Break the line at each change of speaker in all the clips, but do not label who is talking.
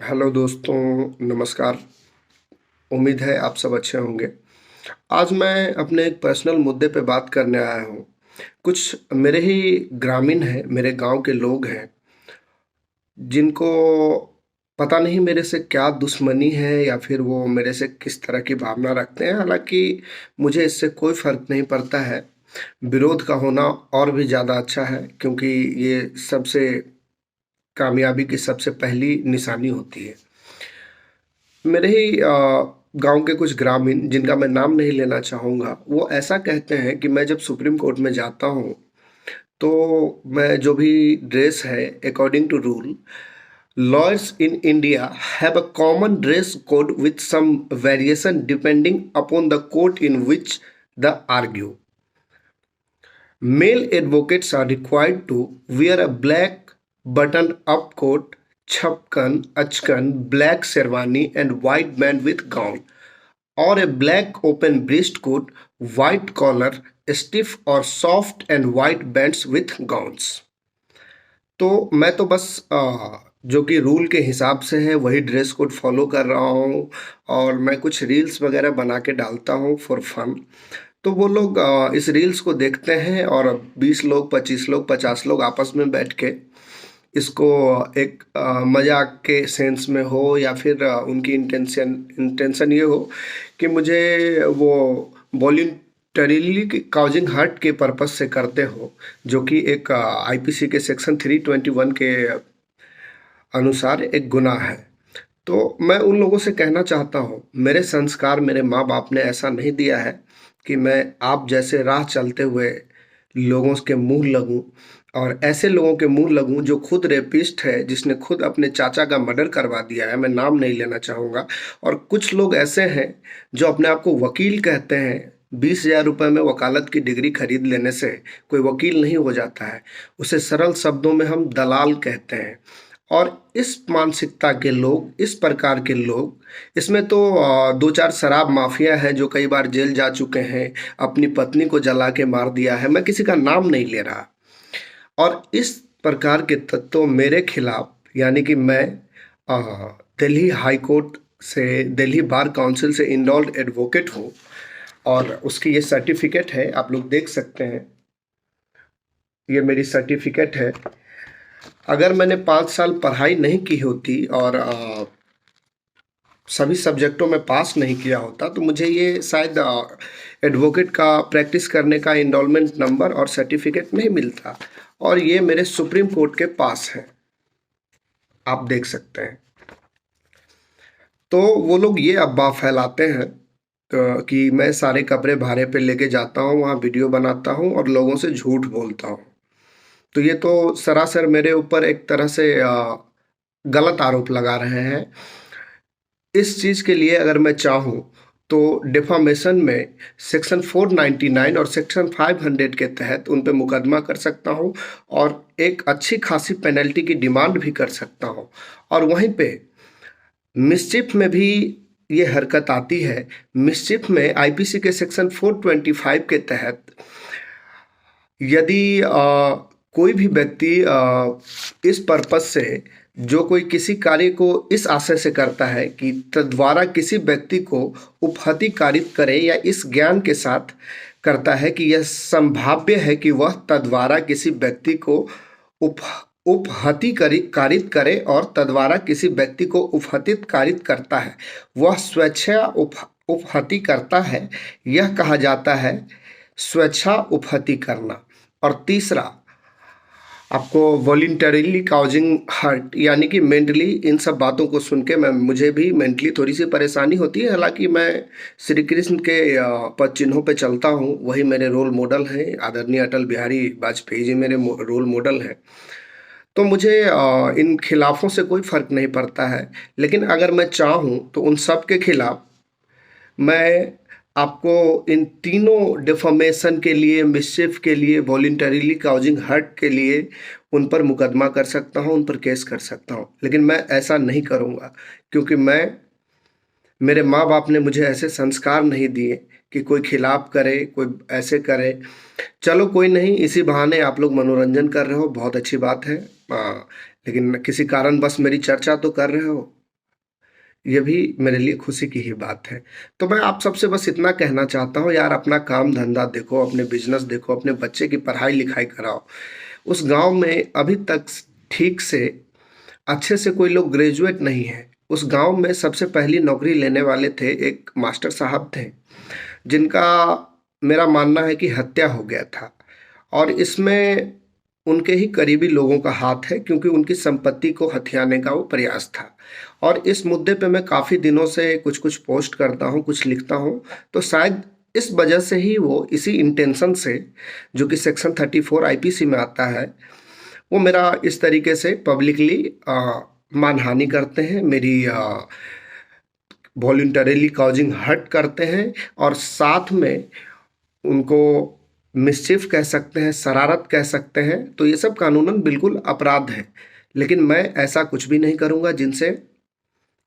Hello दोस्तों, नमस्कार। उम्मीद है आप सब अच्छे होंगे। आज मैं अपने एक पर्सनल मुद्दे पे बात करने आया हूँ। कुछ मेरे ही ग्रामीण हैं, मेरे गांव के लोग हैं, जिनको पता नहीं मेरे से क्या दुश्मनी है या फिर वो मेरे से किस तरह की भावना रखते हैं। हालाँकि मुझे इससे कोई फ़र्क नहीं पड़ता है। विरोध का होना और भी ज़्यादा अच्छा है, क्योंकि ये सबसे कामयाबी की सबसे पहली निशानी होती है। मेरे ही गाँव के कुछ ग्रामीण, जिनका मैं नाम नहीं लेना चाहूँगा, वो ऐसा कहते हैं कि मैं जब सुप्रीम कोर्ट में जाता हूँ, तो मैं जो भी ड्रेस है, according to rule, lawyers in India have a common dress code with some variation depending upon the court in which the argue. Male advocates are required to wear a black button-up coat, chapkan, achkan, black sherwani, and white band with gown, or a black open breast coat, white collar, stiff or soft, and white bands with gowns. तो मैं तो बस जो कि rule के हिसाब से है वही ड्रेस कोड फॉलो कर रहा हूँ, और मैं कुछ रील्स वगैरह बना के डालता हूँ फॉर फन। तो वो लोग इस रील्स को देखते हैं, और 20 लोग, 25 लोग, 50 लोग आपस में बैठ के इसको एक मजाक के सेंस में हो, या फिर उनकी इंटेंशन ये हो कि मुझे वो वॉलंटरीली काउजिंग हर्ट के पर्पस से करते हो, जो कि एक आईपीसी के सेक्शन 321 के अनुसार एक गुनाह है। तो मैं उन लोगों से कहना चाहता हूँ, मेरे संस्कार, मेरे माँ बाप ने ऐसा नहीं दिया है कि मैं आप जैसे राह चलते हुए लोगों के मुंह लगूं, और ऐसे लोगों के मुंह लगूं जो खुद रेपिस्ट है, जिसने खुद अपने चाचा का मर्डर करवा दिया है। मैं नाम नहीं लेना चाहूँगा। और कुछ लोग ऐसे हैं जो अपने आप को वकील कहते हैं। 20,000 रुपये में वकालत की डिग्री खरीद लेने से कोई वकील नहीं हो जाता है। उसे सरल शब्दों में हम दलाल कहते हैं। और इस मानसिकता के लोग, इस प्रकार के लोग, इसमें तो दो चार शराब माफिया हैं जो कई बार जेल जा चुके हैं, अपनी पत्नी को जला के मार दिया है। मैं किसी का नाम नहीं ले रहा। और इस प्रकार के तत्व मेरे खिलाफ, यानी कि मैं अ, दिल्ली हाई कोर्ट से, दिल्ली बार काउंसिल से इनरोल्ड एडवोकेट हूँ, और उसकी ये सर्टिफिकेट है, आप लोग देख सकते हैं। ये मेरी सर्टिफिकेट है। अगर मैंने 5 साल पढ़ाई नहीं की होती और सभी सब्जेक्टों में पास नहीं किया होता, तो मुझे ये शायद एडवोकेट का प्रैक्टिस करने का इनरोलमेंट नंबर और सर्टिफिकेट नहीं मिलता। और ये मेरे सुप्रीम कोर्ट के पास है, आप देख सकते हैं। तो वो लोग ये अफवाह फैलाते हैं कि मैं सारे कपड़े भाड़े पे लेके जाता हूँ, वहाँ वीडियो बनाता हूँ और लोगों से झूठ बोलता हूँ। तो ये तो सरासर मेरे ऊपर एक तरह से गलत आरोप लगा रहे हैं। इस चीज़ के लिए अगर मैं चाहूँ तो डिफामेशन में सेक्शन 499 और सेक्शन 500 के तहत उन पे मुकदमा कर सकता हूँ, और एक अच्छी खासी पेनल्टी की डिमांड भी कर सकता हूँ। और वहीं पे मिस्चिफ में भी ये हरकत आती है। मिस्चिफ में आईपीसी के सेक्शन 425 के तहत यदि कोई भी व्यक्ति इस पर्पस से, जो कोई किसी कार्य को इस आशय से करता है कि तद्वारा किसी व्यक्ति को उपहति कारित करे, या इस ज्ञान के साथ करता है कि यह संभाव्य है कि वह तद्वारा किसी व्यक्ति को उप उपहति कारित करे, और तद्वारा किसी व्यक्ति को उपहतित कारित करता है, वह स्वेच्छा उपहति करता है। यह कहा जाता है स्वेच्छा उपहति करना। और तीसरा, आपको वॉलंटरीली काउजिंग हर्ट, यानी कि मेंटली, इन सब बातों को सुन के मुझे भी मेंटली थोड़ी सी परेशानी होती है। हालांकि मैं श्री कृष्ण के पद चिन्हों पे चलता हूँ, वही मेरे रोल मॉडल हैं। आदरणीय अटल बिहारी वाजपेयी जी मेरे रोल मॉडल हैं। तो मुझे इन खिलाफों से कोई फर्क नहीं पड़ता है। लेकिन अगर मैं चाहूँ तो उन सब के खिलाफ मैं आपको इन तीनों डिफॉर्मेशन के लिए, मिसचिफ के लिए, वॉलंटरीली काउजिंग हर्ट के लिए उन पर मुकदमा कर सकता हूं, उन पर केस कर सकता हूं। लेकिन मैं ऐसा नहीं करूंगा, क्योंकि मेरे माँ बाप ने मुझे ऐसे संस्कार नहीं दिए कि कोई खिलाफ करे, कोई ऐसे करे। चलो कोई नहीं, इसी बहाने आप लोग मनोरंजन कर रहे हो, बहुत अच्छी बात है। लेकिन किसी कारणवश मेरी चर्चा तो कर रहे हो। ये भी मेरे लिए खुशी की ही बात है। तो मैं आप सबसे बस इतना कहना चाहता हूँ, यार अपना काम-धंधा देखो, अपने बिज़नेस देखो, अपने बच्चे की पढ़ाई-लिखाई कराओ। उस गाँव में अभी तक ठीक से अच्छे से कोई लोग ग्रेजुएट नहीं है। उस गाँव में सबसे पहली नौकरी लेने वाले थे एक मास्टर साहब थे, जिनका मेरा मानना है कि हत्या हो गया था और इसमें उनके ही करीबी लोगों का हाथ है, क्योंकि उनकी संपत्ति को हथियाने का वो प्रयास था। और इस मुद्दे पे मैं काफ़ी दिनों से कुछ-कुछ पोस्ट करता हूँ, कुछ लिखता हूँ, तो शायद इस वजह से ही वो इसी इंटेंशन से, जो कि सेक्शन 34 आईपीसी में आता है, वो मेरा इस तरीके से पब्लिकली मानहानि करते हैं, मेरी वॉलंटरीली कॉजिंग हर्ट करते हैं और साथ में उनको मिसचिफ कह सकते हैं, शरारत कह सकते हैं, तो ये सब कानूनन बिल्कुल अपराध है। लेकिन मैं ऐसा कुछ भी नहीं करूँगा जिनसे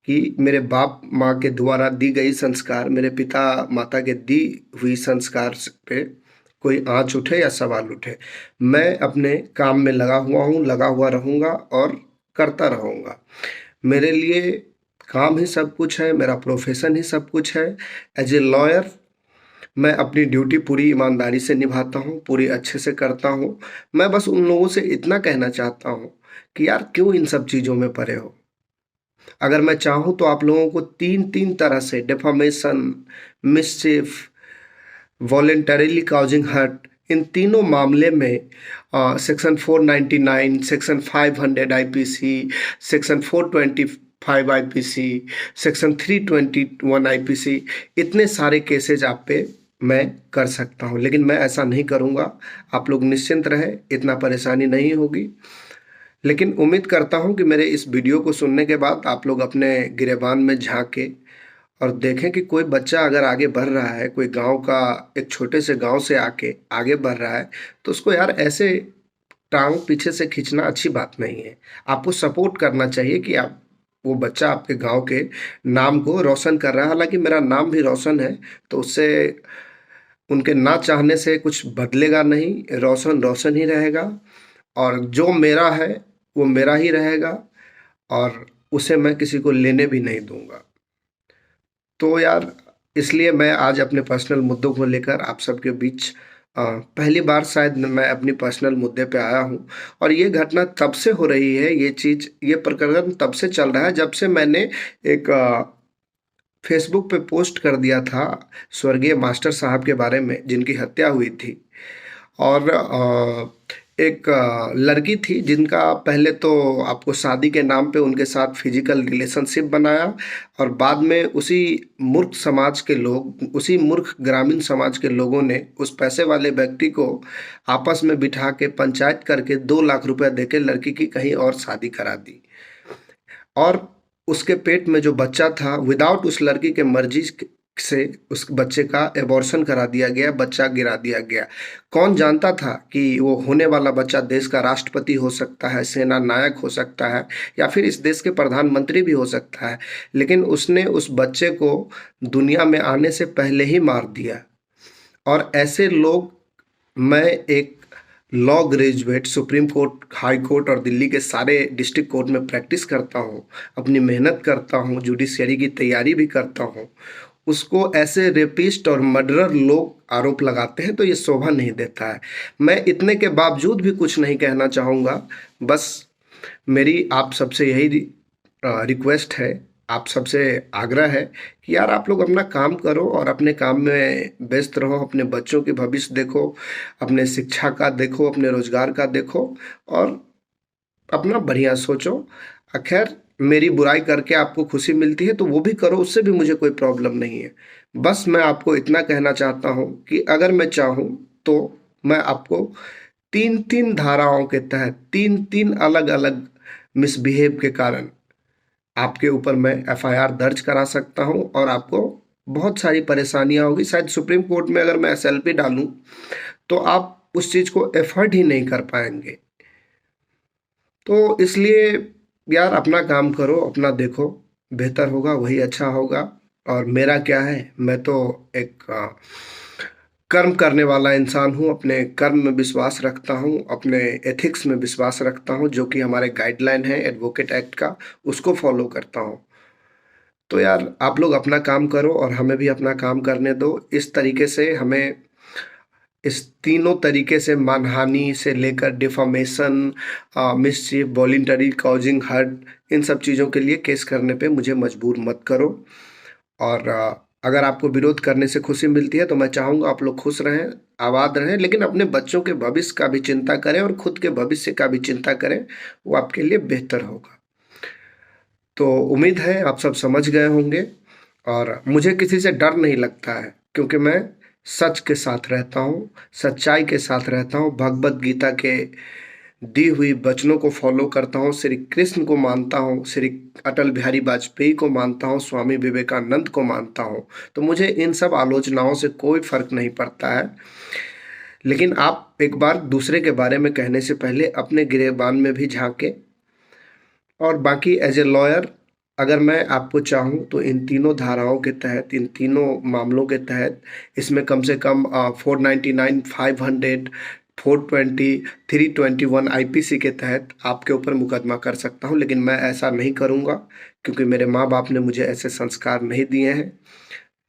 कि मेरे बाप-माँ के द्वारा दी गई संस्कार, मेरे पिता-माता के दी हुई संस्कार पे कोई आँच उठे या सवाल उठे। मैं अपने काम में लगा हुआ हूँ, लगा हुआ रहूँगा और करता रहूँगा। मेरे लिए काम ही सब कुछ है, मेरा प्रोफ़ेशन ही सब कुछ है। एज़ ए लॉयर मैं अपनी ड्यूटी पूरी ईमानदारी से निभाता हूँ, पूरी अच्छे से करता हूँ। मैं बस उन लोगों से इतना कहना चाहता हूँ कि यार क्यों इन सब चीज़ों में पड़े हो? अगर मैं चाहूँ तो आप लोगों को 3-3 तरह से defamation, mischief, voluntarily causing hurt, इन तीनों मामले में section 499, section 500 IPC, section 425 IPC, section 321 IPC, इतने सारे केसेज आप पे मैं कर सकता हूँ, लेकिन मैं ऐसा नहीं करूँगा। आप लोग निश्चिंत रहें, इतना परेशानी नहीं होगी। लेकिन उम्मीद करता हूँ कि मेरे इस वीडियो को सुनने के बाद आप लोग अपने गिरेबान में झाँकें और देखें कि कोई बच्चा अगर आगे बढ़ रहा है, कोई गाँव का एक छोटे से गाँव से आके आगे बढ़ रहा है, तो उसको यार ऐसे टाँग पीछे से खींचना अच्छी बात नहीं है। आपको सपोर्ट करना चाहिए कि आप वो बच्चा आपके गाँव के नाम को रोशन कर रहा है। हालाँकि मेरा नाम भी रोशन है, तो उससे उनके ना चाहने से कुछ बदलेगा नहीं, रोशन रोशन ही रहेगा और जो मेरा है, वो मेरा ही रहेगा और उसे मैं किसी को लेने भी नहीं दूँगा। तो यार इसलिए मैं आज अपने पर्सनल मुद्दों को लेकर आप सबके बीच पहली बार शायद मैं अपनी पर्सनल मुद्दे पे आया हूँ और ये घटना तब से हो रही है, ये प्रकरण तब से चल रहा है जब से मैंने एक फेसबुक पे पोस्ट कर दिया था स्वर्गीय मास्टर साहब के बारे में जिनकी हत्या हुई थी। और एक लड़की थी जिनका पहले तो आपको शादी के नाम पे उनके साथ फिजिकल रिलेशनशिप बनाया और बाद में उसी मूर्ख समाज के लोग, उसी मूर्ख ग्रामीण समाज के लोगों ने उस पैसे वाले व्यक्ति को आपस में बिठा के पंचायत करके 2 लाख रुपए देके लड़की की कहीं और शादी करा दी और उसके पेट में जो बच्चा था विदाउट उस लड़की के मर्जी से उस बच्चे का एबॉर्शन करा दिया गया, बच्चा गिरा दिया गया। कौन जानता था कि वो होने वाला बच्चा देश का राष्ट्रपति हो सकता है, सेना नायक हो सकता है या फिर इस देश के प्रधानमंत्री भी हो सकता है। लेकिन उसने उस बच्चे को दुनिया में आने से पहले ही मार दिया और ऐसे लोग, मैं एक law graduate, supreme court, high court और दिल्ली के सारे डिस्ट्रिक्ट कोर्ट में प्रैक्टिस करता हूँ, अपनी मेहनत करता हूँ, जुडिशरी की तैयारी भी करता हूँ। उसको ऐसे रेपिस्ट और मर्डरर लोग आरोप लगाते हैं तो ये शोभा नहीं देता है। मैं इतने के बावजूद भी कुछ नहीं कहना चाहूँगा। बस मेरी आप सबसे यही रिक्वेस्ट है, आप सबसे आग्रह है कि यार आप लोग अपना काम करो और अपने काम में व्यस्त रहो, अपने बच्चों के भविष्य देखो, अपने शिक्षा का देखो, अपने रोजगार का देखो और अपना बढ़िया सोचो। खैर मेरी बुराई करके आपको खुशी मिलती है तो वो भी करो, उससे भी मुझे कोई प्रॉब्लम नहीं है। बस मैं आपको इतना कहना चाहता हूँ कि अगर मैं चाहूँ तो मैं आपको 3-3 धाराओं के तहत 3-3 अलग-अलग मिसबिहेव के कारण आपके ऊपर मैं एफआईआर दर्ज करा सकता हूँ और आपको बहुत सारी परेशानियाँ होगी। शायद सुप्रीम कोर्ट में अगर मैं एसएलपी डालूँ तो आप उस चीज़ को एफर्ट ही नहीं कर पाएंगे। तो इसलिए यार अपना काम करो, अपना देखो, बेहतर होगा वही अच्छा होगा। और मेरा क्या है, मैं तो एक कर्म करने वाला इंसान हूँ, अपने कर्म में विश्वास रखता हूँ, अपने एथिक्स में विश्वास रखता हूँ, जो कि हमारे गाइडलाइन है एडवोकेट एक्ट का, उसको फॉलो करता हूँ। तो यार आप लोग अपना काम करो और हमें भी अपना काम करने दो। इस तरीके से हमें इस तीनों तरीके से मानहानि से लेकर डिफॉमेशन, मिसचीफ, वॉलंटरी कॉजिंग हर्ट, इन सब चीज़ों के लिए केस करने पे मुझे मजबूर मत करो। और अगर आपको विरोध करने से खुशी मिलती है तो मैं चाहूँगा आप लोग खुश रहें, आबाद रहें, लेकिन अपने बच्चों के भविष्य का भी चिंता करें और खुद के भविष्य का भी चिंता करें, वो आपके लिए बेहतर होगा। तो उम्मीद है आप सब समझ गए होंगे और मुझे किसी से डर नहीं लगता है, क्योंकि मैं सच के साथ रहता हूँ, सच्चाई के साथ रहता हूँ, भगवत गीता के दी हुई वचनों को फॉलो करता हूँ, श्री कृष्ण को मानता हूँ, श्री अटल बिहारी वाजपेयी को मानता हूँ, स्वामी विवेकानंद को मानता हूँ। तो मुझे इन सब आलोचनाओं से कोई फर्क नहीं पड़ता है। लेकिन आप एक बार दूसरे के बारे में कहने से पहले अपने गिरेबान में भी झांकें। और बाकी एज ए लॉयर अगर मैं आपको चाहूँ तो इन तीनों धाराओं के तहत, इन तीनों मामलों के तहत, इसमें कम से कम 499, 500, 420, 321 आईपीसी के तहत आपके ऊपर मुकदमा कर सकता हूँ। लेकिन मैं ऐसा नहीं करूँगा, क्योंकि मेरे माँ बाप ने मुझे ऐसे संस्कार नहीं दिए हैं।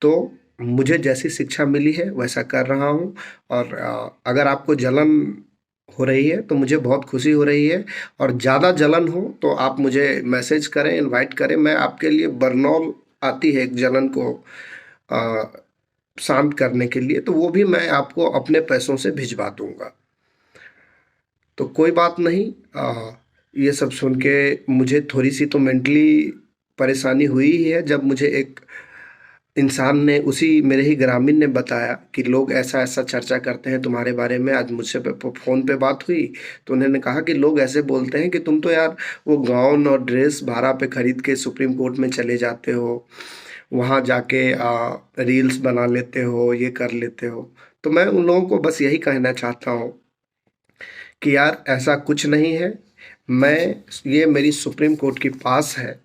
तो मुझे जैसी शिक्षा मिली है वैसा कर रहा हूँ। और अगर आपको जलन हो रही है तो मुझे बहुत खुशी हो रही है, और ज़्यादा जलन हो तो आप मुझे मैसेज करें, इनवाइट करें। मैं आपके लिए बर्नौल आती है एक जलन को अ, शांत करने के लिए, तो वो भी मैं आपको अपने पैसों से भिजवा दूंगा। तो कोई बात नहीं। ये सब सुन के मुझे थोड़ी सी तो मेंटली परेशानी हुई ही है, जब मुझे एक इंसान ने, उसी मेरे ही ग्रामीण ने बताया कि लोग ऐसा ऐसा चर्चा करते हैं तुम्हारे बारे में। आज मुझसे फ़ोन पे बात हुई तो उन्होंने कहा कि लोग ऐसे बोलते हैं कि तुम तो यार वो गाउन और ड्रेस भाड़ा पे खरीद के सुप्रीम कोर्ट में चले जाते हो, वहाँ जाके रील्स बना लेते हो, ये कर लेते हो। तो मैं उन लोगों को बस यही कहना चाहता हूँ कि यार ऐसा कुछ नहीं है। मैं, ये मेरी सुप्रीम कोर्ट की पास है,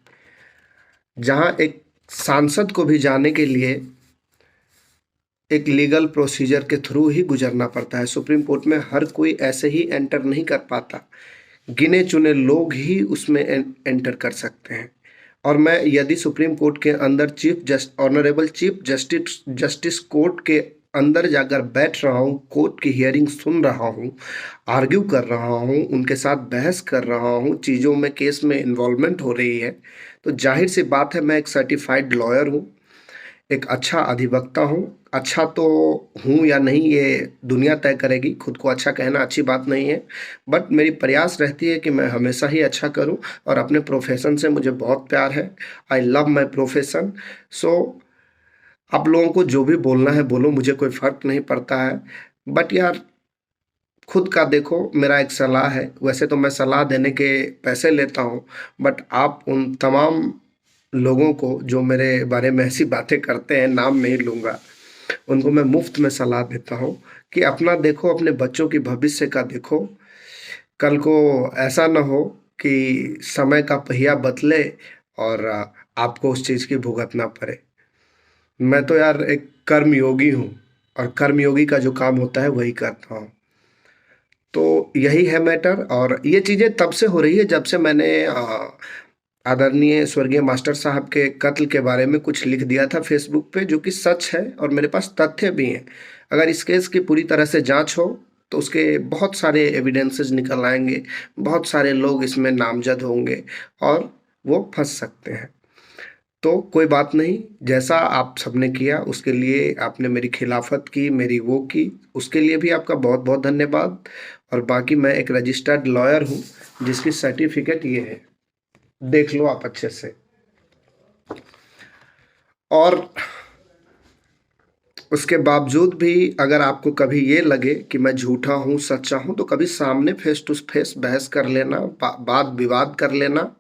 जहाँ एक सांसद को भी जाने के लिए एक लीगल प्रोसीजर के थ्रू ही गुजरना पड़ता है। सुप्रीम कोर्ट में हर कोई ऐसे ही एंटर नहीं कर पाता, गिने चुने लोग ही उसमें एंटर कर सकते हैं। और मैं यदि सुप्रीम कोर्ट के अंदर ऑनरेबल चीफ जस्टिस कोर्ट के अंदर जाकर बैठ रहा हूँ, कोर्ट की हियरिंग सुन रहा हूँ, आर्ग्यू कर रहा हूँ, उनके साथ बहस कर रहा हूँ, चीज़ों में, केस में इन्वॉल्वमेंट हो रही है, तो जाहिर सी बात है मैं एक सर्टिफाइड लॉयर हूँ, एक अच्छा अधिवक्ता हूँ। अच्छा तो हूँ या नहीं ये दुनिया तय करेगी, खुद को अच्छा कहना अच्छी बात नहीं है, बट मेरी प्रयास रहती है कि मैं हमेशा ही अच्छा करूँ। और अपने प्रोफेशन से मुझे बहुत प्यार है। I love my profession. सो आप लोगों को जो भी बोलना है बोलो, मुझे कोई फ़र्क नहीं पड़ता है। बट यार खुद का देखो, मेरा एक सलाह है, वैसे तो मैं सलाह देने के पैसे लेता हूँ, बट आप उन तमाम लोगों को जो मेरे बारे में ऐसी बातें करते हैं, नाम नहीं लूँगा, उनको मैं मुफ्त में सलाह देता हूँ कि अपना देखो, अपने बच्चों की भविष्य का देखो। कल को ऐसा ना हो कि समय का पहिया बदले और आपको उस चीज़ की भुगतना पड़े। मैं तो यार एक कर्मयोगी हूँ, और कर्मयोगी का जो काम होता है वही करता हूँ। तो यही है मैटर, और ये चीज़ें तब से हो रही है जब से मैंने आदरणीय स्वर्गीय मास्टर साहब के कत्ल के बारे में कुछ लिख दिया था फेसबुक पे, जो कि सच है और मेरे पास तथ्य भी हैं। अगर इस केस की पूरी तरह से जांच हो तो उसके बहुत सारे एविडेंसेस निकल आएंगे, बहुत सारे लोग इसमें नामजद होंगे और वो फंस सकते हैं। तो कोई बात नहीं, जैसा आप सबने किया उसके लिए, आपने मेरी खिलाफत की, मेरी वो की, उसके लिए भी आपका बहुत बहुत धन्यवाद। और बाकी मैं एक रजिस्टर्ड लॉयर हूँ, जिसकी सर्टिफिकेट ये है, देख लो आप अच्छे से। और उसके बावजूद भी अगर आपको कभी ये लगे कि मैं झूठा हूँ, सच्चा हूँ, तो कभी सामने फेस टू फेस बहस कर लेना, वाद विवाद कर लेना।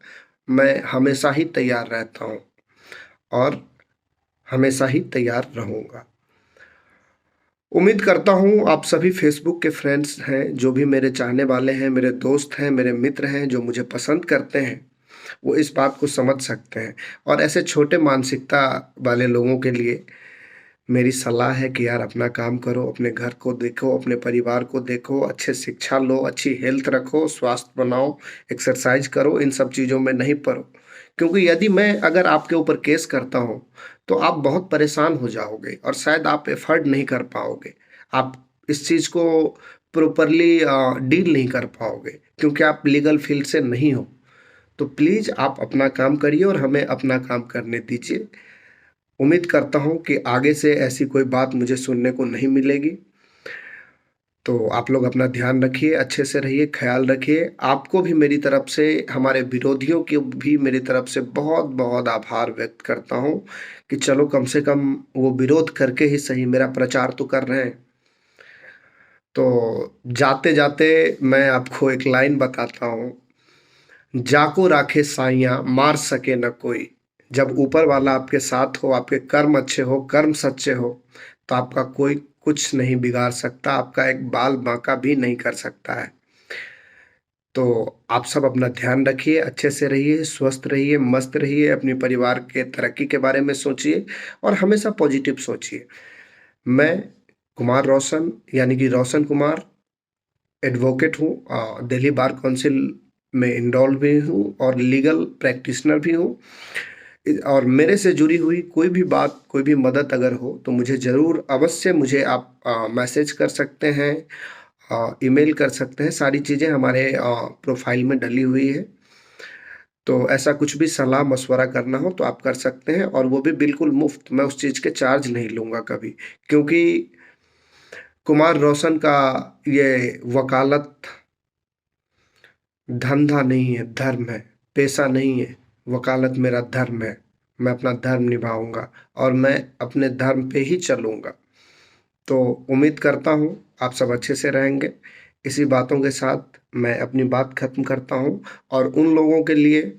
मैं हमेशा ही तैयार रहता हूँ और हमेशा ही तैयार रहूँगा। उम्मीद करता हूँ आप सभी फेसबुक के फ्रेंड्स हैं, जो भी मेरे चाहने वाले हैं, मेरे दोस्त हैं, मेरे मित्र हैं, जो मुझे पसंद करते हैं, वो इस बात को समझ सकते हैं। और ऐसे छोटे मानसिकता वाले लोगों के लिए मेरी सलाह है कि यार अपना काम करो, अपने घर को देखो, अपने परिवार को देखो, अच्छे शिक्षा लो, अच्छी हेल्थ रखो, स्वास्थ्य बनाओ, एक्सरसाइज करो, इन सब चीज़ों में नहीं पड़ो, क्योंकि यदि मैं अगर आपके ऊपर केस करता हूँ, तो आप बहुत परेशान हो जाओगे और शायद आप एफ़र्ट नहीं कर पाओगे। आप इस चीज़ को प्रॉपरली डील नहीं कर पाओगे क्योंकि आप लीगल फ़ील्ड से नहीं हो। तो प्लीज़ आप अपना काम करिए और हमें अपना काम करने दीजिए। उम्मीद करता हूँ कि आगे से ऐसी कोई बात मुझे सुनने को नहीं मिलेगी। तो आप लोग अपना ध्यान रखिए, अच्छे से रहिए, ख़्याल रखिए। आपको भी मेरी तरफ से, हमारे विरोधियों की भी मेरी तरफ से बहुत-बहुत आभार व्यक्त करता हूँ कि चलो कम से कम वो विरोध करके ही सही मेरा प्रचार तो कर रहे हैं। तो जाते-जाते मैं आपको एक लाइन बताता हूँ, "जाको राखे साइयाँ, मार सके न कोई।" जब ऊपर वाला आपके साथ हो, आपके कर्म अच्छे हो, कर्म सच्चे हो, तो आपका कोई कुछ नहीं बिगाड़ सकता, आपका एक बाल बांका भी नहीं कर सकता है। तो आप सब अपना ध्यान रखिए, अच्छे से रहिए, स्वस्थ रहिए, मस्त रहिए, अपने परिवार के तरक्की के बारे में सोचिए और हमेशा पॉजिटिव सोचिए। मैं कुमार रोशन यानी कि रोशन कुमार एडवोकेट हूँ, दिल्ली बार काउंसिल में इनरोल्ड भी हूँ और लीगल प्रैक्टिशनर भी हूँ। और मेरे से जुड़ी हुई कोई भी बात, कोई भी मदद अगर हो तो मुझे ज़रूर अवश्य मुझे आप मैसेज कर सकते हैं, ईमेल कर सकते हैं, सारी चीज़ें हमारे प्रोफ़ाइल में डली हुई है। तो ऐसा कुछ भी सलाह-मशवरा करना हो तो आप कर सकते हैं और वो भी बिल्कुल मुफ़्त, मैं उस चीज़ के चार्ज नहीं लूँगा कभी। क्योंकि कुमार रोशन का ये वकालत धंधा नहीं है, धर्म है, पेशा नहीं है। वकालत मेरा धर्म है। मैं अपना धर्म निभाऊँगा और मैं अपने धर्म पे ही चलूँगा। तो उम्मीद करता हूँ आप सब अच्छे से रहेंगे। इसी बातों के साथ मैं अपनी बात ख़त्म करता हूँ और उन लोगों के लिए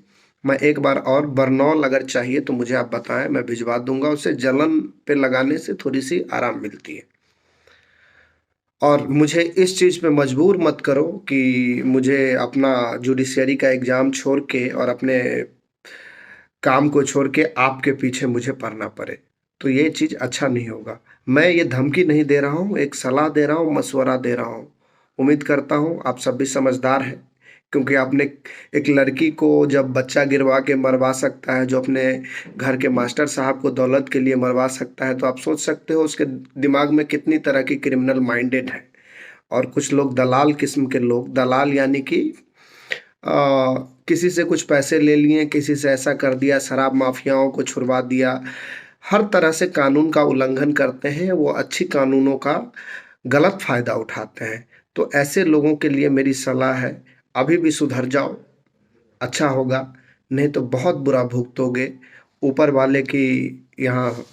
मैं एक बार और बरनौल अगर चाहिए तो मुझे आप बताएँ, मैं भिजवा दूँगा। उससे जलन पे लगाने से थोड़ी-सी आराम मिलती है। और मुझे इस चीज़ पे मजबूर मत करो कि मुझे अपना जुडिशियरी का एग्ज़ाम छोड़ के और अपने काम को छोड़ के आपके पीछे मुझे पड़ना पड़े, तो ये चीज़ अच्छा नहीं होगा। मैं ये धमकी नहीं दे रहा हूँ, एक सलाह दे रहा हूँ, मशवरा दे रहा हूँ। उम्मीद करता हूँ आप सब भी समझदार हैं, क्योंकि आपने एक लड़की को जब बच्चा गिरवा के मरवा सकता है, जो अपने घर के मास्टर साहब को दौलत के लिए मरवा सकता है, तो आप सोच सकते हो उसके दिमाग में कितनी तरह की क्रिमिनल माइंडेड है। और कुछ लोग दलाल किस्म के लोग, दलाल यानी कि अ, किसी से कुछ पैसे ले लिए, किसी से ऐसा कर दिया, शराब माफियाओं को छुड़वा दिया। हर तरह से कानून का उल्लंघन करते हैं, वो अच्छी कानूनों का गलत फ़ायदा उठाते हैं। तो ऐसे लोगों के लिए मेरी सलाह है, अभी भी सुधर जाओ, अच्छा होगा, नहीं तो बहुत बुरा भुगतोगे। ऊपर वाले की यहाँ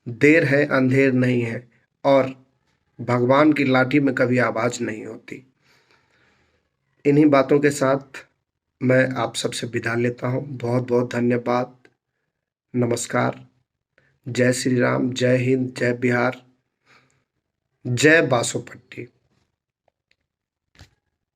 देर है, अंधेर नहीं है और भगवान की लाठी में कभी आवाज़ नहीं होती। इन्हीं बातों के साथ मैं आप सबसे विदा लेता हूँ। बहुत-बहुत धन्यवाद। नमस्कार। जय श्री राम, जय हिंद, जय बिहार, जय बासोपट्टी।